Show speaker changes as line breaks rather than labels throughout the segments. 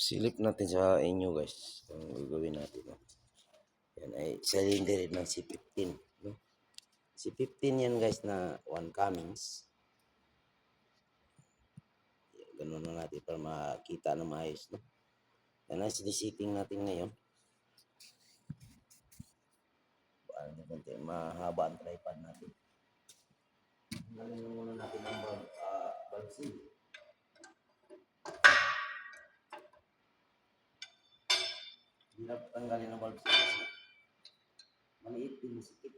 Silip natin sa inyo guys. Ang gagawin natin. No? Yan ay cylinder ng C15. No? C15 yan guys na 1 Cummins. Ganun na natin para makita na maayos. No? Yan ay sinisitting natin ngayon. Mahaba ang tripod natin. Ngayon muna natin ang valve seal. Hirap tanggalin ang valve seal kasi maliit din masikip.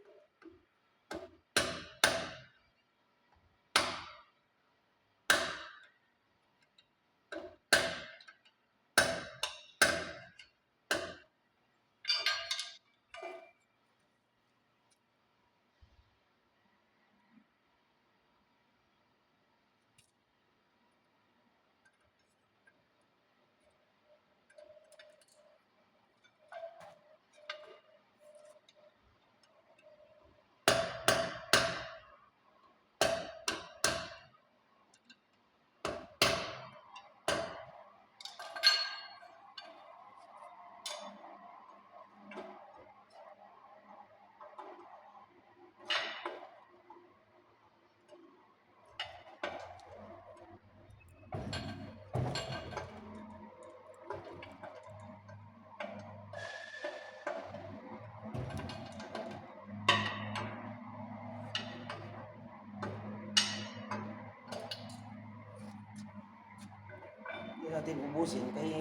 Hindi natin ubusin kaya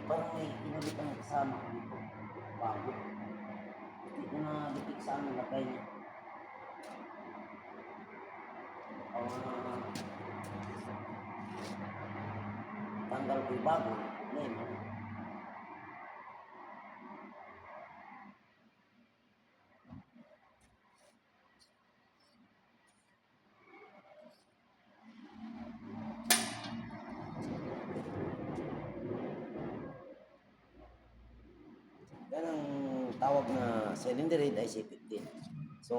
parang may inulit ang kasama dito. Bago. Hindi ko na bitik saan ang lakay niya. Tanggal ko yung bago. Ngayon. Yan ang tawag na cylinder head ay C15. So,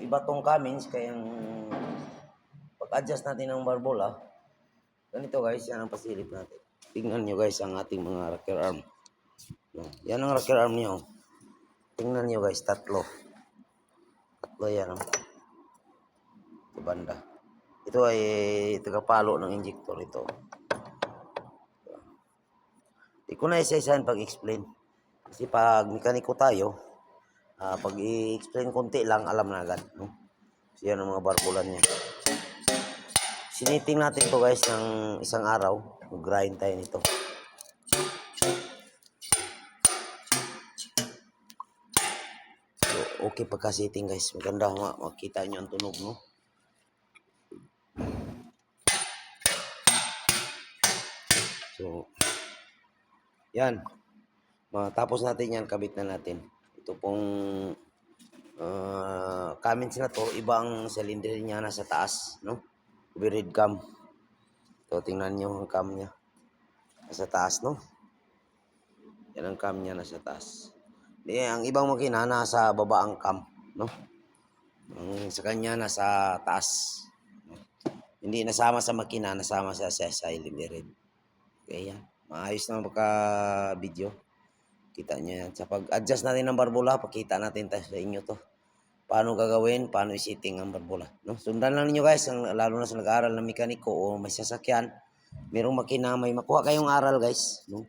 iba tong Cummins kaya pag-adjust natin ng barbola, ganito guys, yan ang pasilip natin. Tingnan nyo guys ang ating mga rocker arm. Yan ang rocker arm nyo. Tingnan nyo guys, tatlo. Tatlo yan. Ito banda. Ito ay tagapalo ng injector ito. Hindi ko na isa-isahan pag-explain. Kasi pag mekaniko tayo, pag i-explain konti lang, alam na agad. No? So yan ang mga barbulan niya. Siniting natin to guys ng isang araw. Mag-grind tayo nito. So, okay pagka-sitting guys. Maganda makita nyo ang tunog, no? So, yan. Matapos natin yan, kabit na natin. Ito pong Cummins na to, iba ang cylinder niya nasa taas, no? Overhead cam. Ito, tingnan nyo ang cam niya. Nasa taas, no? Yan ang cam niya nasa taas. Ang ibang makina nasa baba ang cam, no? Sa kanya nasa taas. Hindi nasama sa makina, nasama sa cylinder head. Okay, yan. Maayos na pagka-video. Kita nyo yan. Sa pag-adjust natin ng barbola, pakita natin sa inyo to. Paano gagawin, paano i-setting ang barbola. No? Sundan lang ninyo guys, lalo na sa nag-aaral ng mekaniko o may sasakyan. Merong makina, may makuha kayong aral guys. No?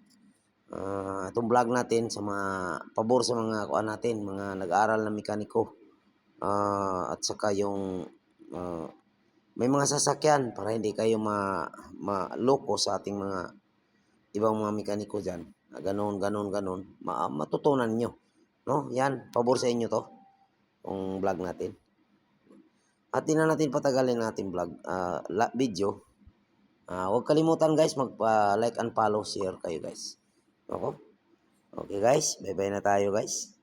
Itong vlog natin sa mga pabor sa mga kuha natin, mga nag-aaral ng mekaniko. At saka yung may mga sasakyan para hindi kayo maloko sa ating mga ibang mga mekaniko dyan. Ganon. Matutunan nyo. No? Yan, pabor sa inyo to. Yung vlog natin. At di na natin patagalin natin vlog, video. Huwag kalimutan guys, mag-like and follow, share kayo guys. Okay? Okay guys, bye-bye na tayo guys.